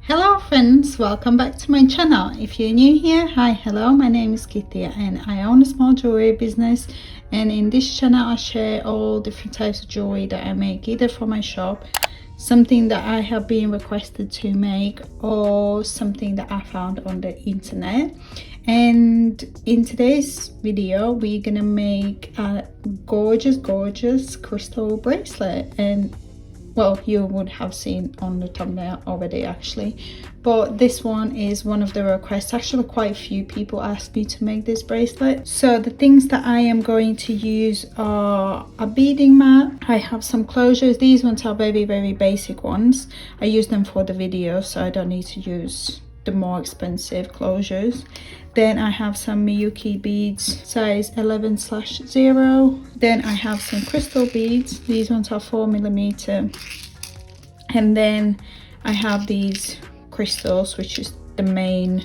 Hello friends, welcome back to my channel. If you're new here, hi, hello, my name is Kitija and I own a small jewelry business, and in this channel I share all different types of jewelry that I make, either for my shop, something that I have been requested to make, or something that I found on the internet. And in today's video we're gonna make a gorgeous crystal bracelet, and well, you would have seen on the thumbnail already actually, but this one is one of the requests. Actually quite a few people asked me to make this bracelet. So the things that I am going to use are a beading mat. I have some closures. These ones are very basic ones. I use them for the video, so I don't need to use the more expensive closures. Then I have some Miyuki beads, size 11/0. Then I have some crystal beads. These ones are 4mm. And then I have these crystals, which is the main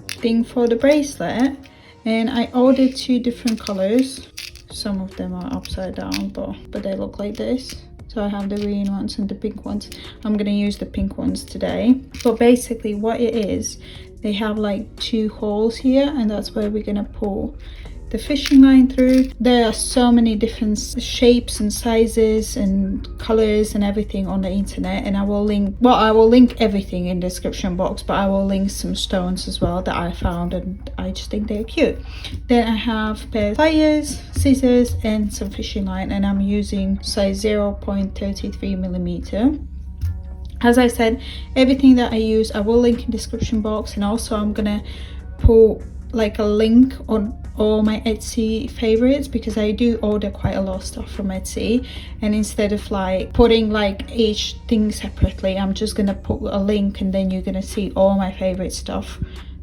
thing for the bracelet. And I ordered 2 different colors. Some of them are upside down, but they look like this. So I have the green ones and the pink ones. I'm gonna use the pink ones today. But basically what it is, they have like 2 holes here, and that's where we're gonna pull the fishing line through. There are so many different shapes and sizes and colors and everything on the internet, and I will link everything in the description box, but I will link some stones as well that I found and I just think they're cute. Then I have a pair of pliers, scissors and some fishing line, and I'm using size 0.33mm. As I said, everything that I use I will link in the description box, and also I'm gonna put like a link on all my Etsy favorites, because I do order quite a lot of stuff from Etsy, and instead of like putting like each thing separately, I'm just gonna put a link, and then you're gonna see all my favorite stuff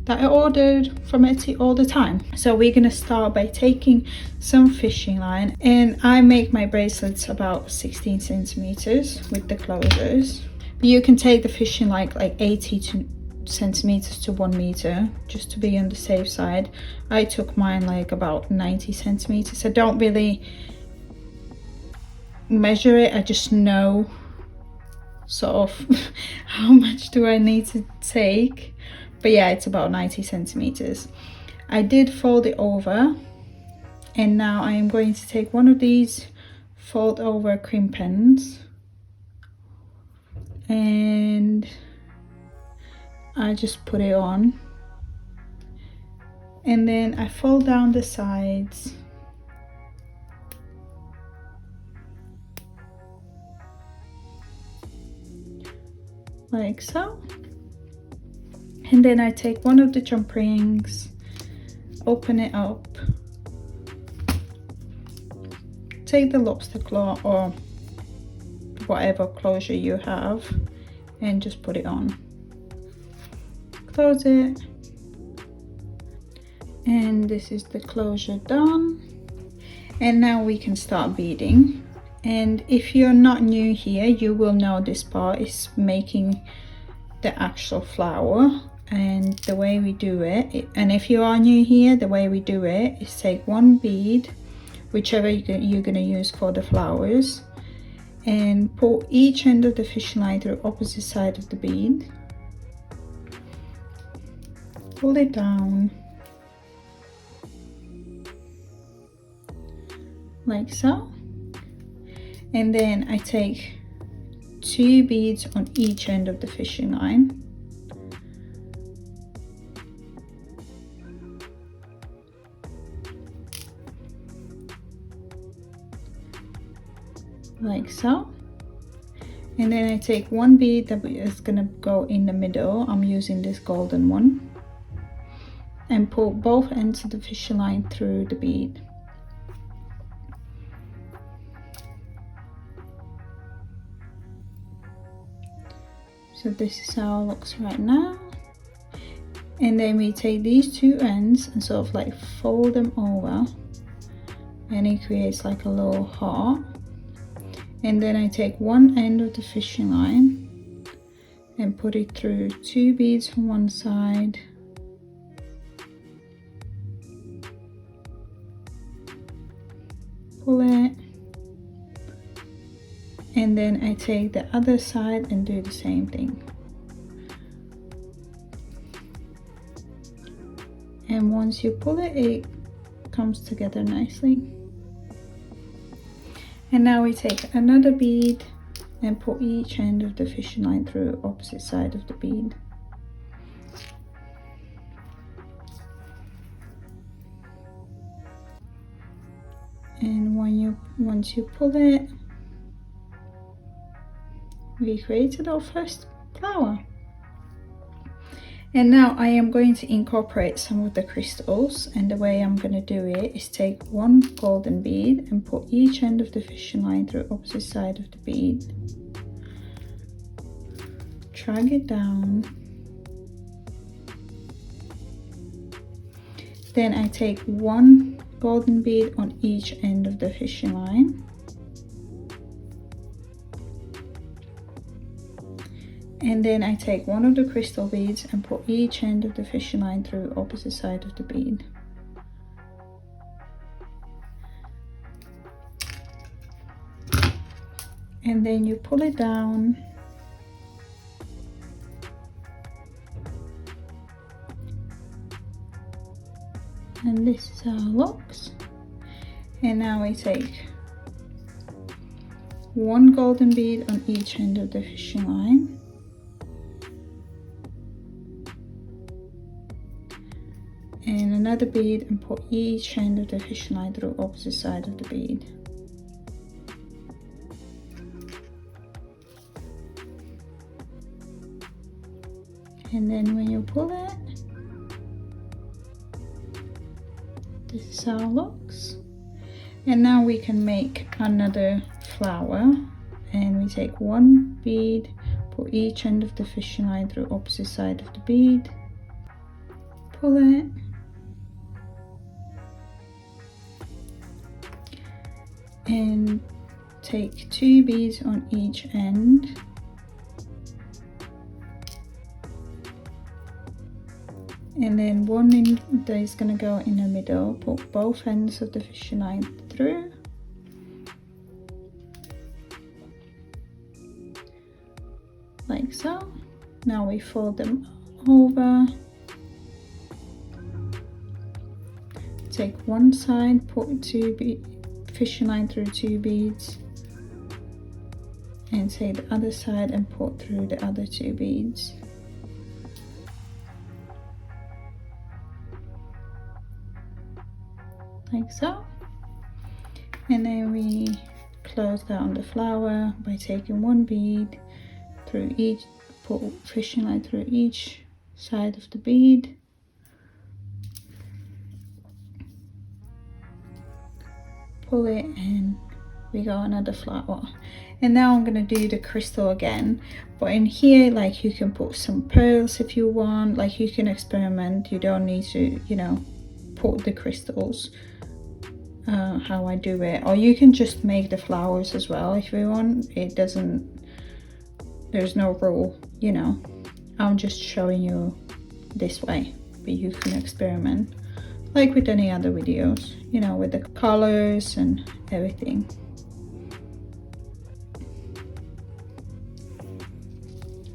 that I ordered from Etsy all the time. So we're gonna start by taking some fishing line, and I make my bracelets about 16 centimeters with the closures, but you can take the fishing line like 80 centimeters to 1 meter, just to be on the safe side. I took mine like about 90 centimeters. I don't really measure it, I just know sort of how much do I need to take, but yeah, it's about 90 centimeters. I did fold it over, and now I am going to take one of these fold over crimpins, and I just put it on, and then I fold down the sides like so, and then I take one of the jump rings, open it up, take the lobster claw or whatever closure you have, and just put it on. Close it, and this is the closure done. And now we can start beading. And if you're not new here, you will know this part is making the actual flower, and the way we do it, and if you are new here, the way we do it is take 1 bead, whichever you're gonna use for the flowers, and pull each end of the fishing line through opposite side of the bead. Pull it down like so, and then I take 2 beads on each end of the fishing line, like so, and then I take 1 bead that is gonna go in the middle. I'm using this golden one, and pull both ends of the fishing line through the bead. So this is how it looks right now. And then we take these 2 ends and sort of like fold them over, and it creates like a little heart. And then I take 1 end of the fishing line and put it through 2 beads on one side, pull it, and then I take the other side and do the same thing. and once you pull it, it comes together nicely. And now we take another bead and put each end of the fishing line through opposite side of the bead. And once you pull it, we created our first flower. And now I am going to incorporate some of the crystals, and the way I'm going to do it is take one golden bead and put each end of the fishing line through opposite side of the bead. Drag it down. Then I take one golden bead on each end of the fishing line. And then I take one of the crystal beads and put each end of the fishing line through opposite side of the bead. And then you pull it down. And this is how it looks. And now we take one golden bead on each end of the fishing line. And another bead and put each end of the fishing line through opposite side of the bead. And then when you pull it, this is how it looks. And now we can make another flower, and we take one bead, put each end of the fishing line through opposite side of the bead, pull it, and take two beads on each end, and then one in that is going to go in the middle. Put both ends of the fishing line through, like so. Now we fold them over, take one side, put fishing line through two beads, and take the other side and put through the other two beads. Like so. And then we close down the flower by taking one bead through each, put fishing line through each side of the bead, pull it, and we got another flower. And now I'm going to do the crystal again, but in here, like, you can put some pearls if you want, like, you can experiment. You don't need to, you know, put the crystals how I do it, or you can just make the flowers as well if you want. It doesn't, there's no rule, you know. I'm just showing you this way, but you can experiment like with any other videos, you know, with the colors and everything.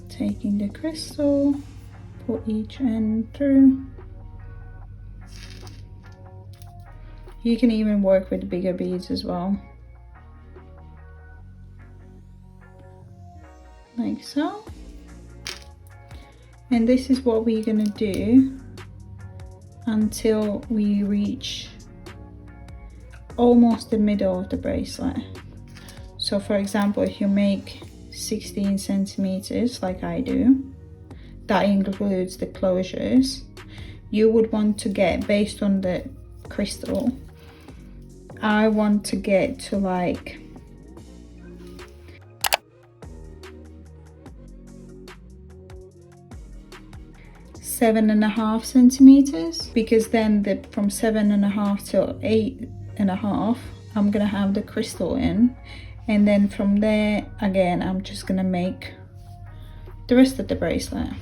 Taking the crystal, put each end through. You can even work with bigger beads as well, like so. And this is what we're gonna do until we reach almost the middle of the bracelet. So for example, if you make 16 centimeters like I do, that includes the closures, you would want to get, based on the crystal, I want to get to like 7.5 centimeters, because then from 7.5 to 8.5 I'm gonna have the crystal in, and then from there again I'm just gonna make the rest of the bracelet.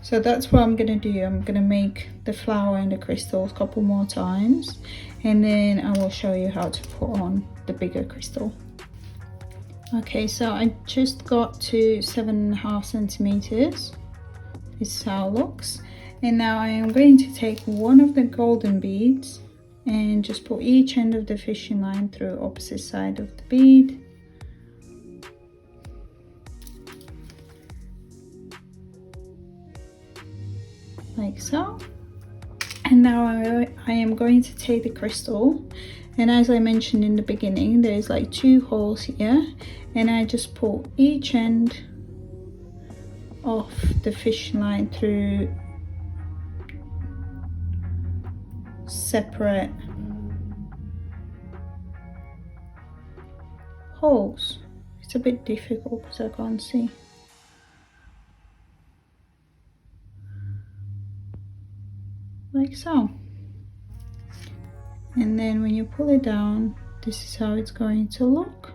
So that's what I'm gonna do. I'm gonna make the flower and the crystal a couple more times, and then I will show you how to put on the bigger crystal. Okay, so I just got to 7.5 centimeters. This is how it looks. And now I am going to take one of the golden beads and just put each end of the fishing line through opposite side of the bead. Like so. And now I am going to take the crystal, and as I mentioned in the beginning, there's like 2 holes here, and I just pull each end of the fishing line through separate holes. It's a bit difficult because I can't see. Like so. And then when you pull it down, this is how it's going to look.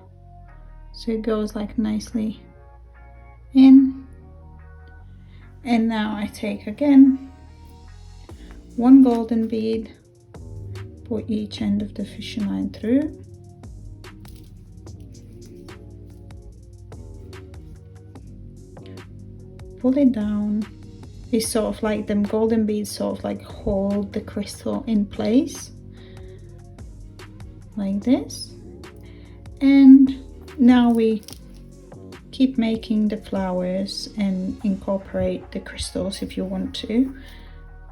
So it goes like nicely in. And now I take again 1 golden bead, put each end of the fishing line through, pull it down. It's sort of like them golden beads sort of like hold the crystal in place like this. And now we keep making the flowers and incorporate the crystals if you want to.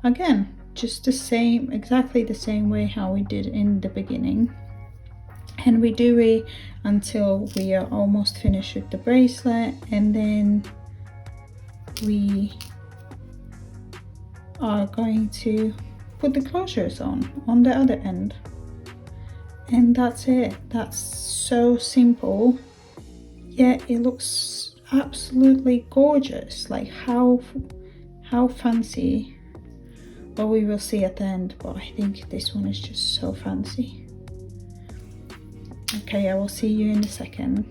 Again, just the same, exactly the same way how we did in the beginning. And we do it until we are almost finished with the bracelet, and then we are going to put the closures on the other end. And that's it. That's so simple, yet it looks absolutely gorgeous. Like how fancy. Well, we will see at the end, but I think this one is just so fancy. Okay, I will see you in a second.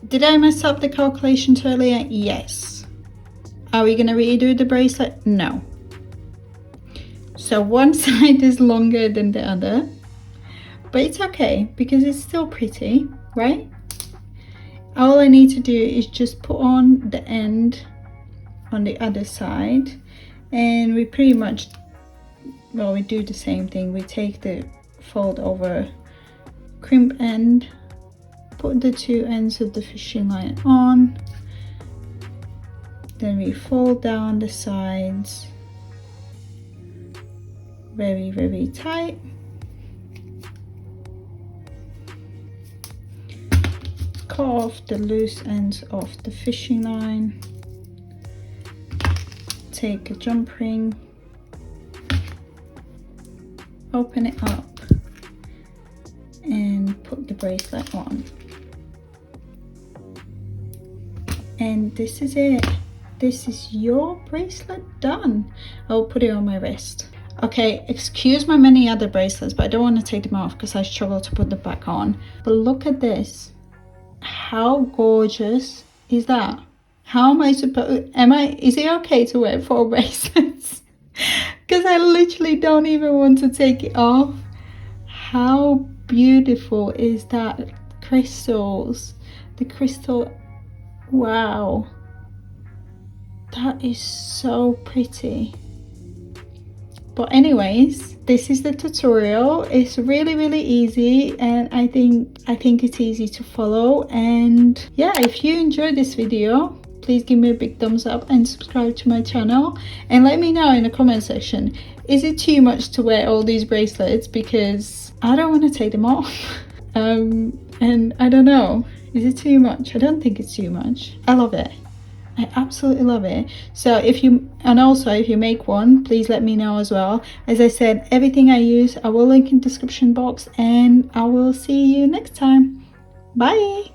Did I mess up the calculations earlier? Yes. Are we gonna redo the bracelet? No. So one side is longer than the other, but it's okay because it's still pretty, right? All I need to do is just put on the end on the other side, and we pretty much, well, we do the same thing. We take the fold over crimp end, put the 2 ends of the fishing line on, then we fold down the sides very, very tight. Cut off the loose ends of the fishing line. Take a jump ring, open it up, and put the bracelet on. And this is it. This is your bracelet done. I'll put it on my wrist. Okay, excuse my many other bracelets, but I don't want to take them off because I struggle to put them back on. But look at this. How gorgeous is that? How am I supposed, is it okay to wear 4 bracelets? Because I literally don't even want to take it off. How beautiful is that? Crystals, the crystal, wow. That is so pretty. But anyways, this is the tutorial. It's really, really easy, and I think it's easy to follow. And yeah, if you enjoyed this video, please give me a big thumbs up and subscribe to my channel, and let me know in the comment section, is it too much to wear all these bracelets? Because I don't want to take them off. And I don't know, is it too much? I don't think it's too much. I love it. I absolutely love it. So if you make one, please let me know as well. As I said, everything I use I will link in the description box, and I will see you next time. Bye.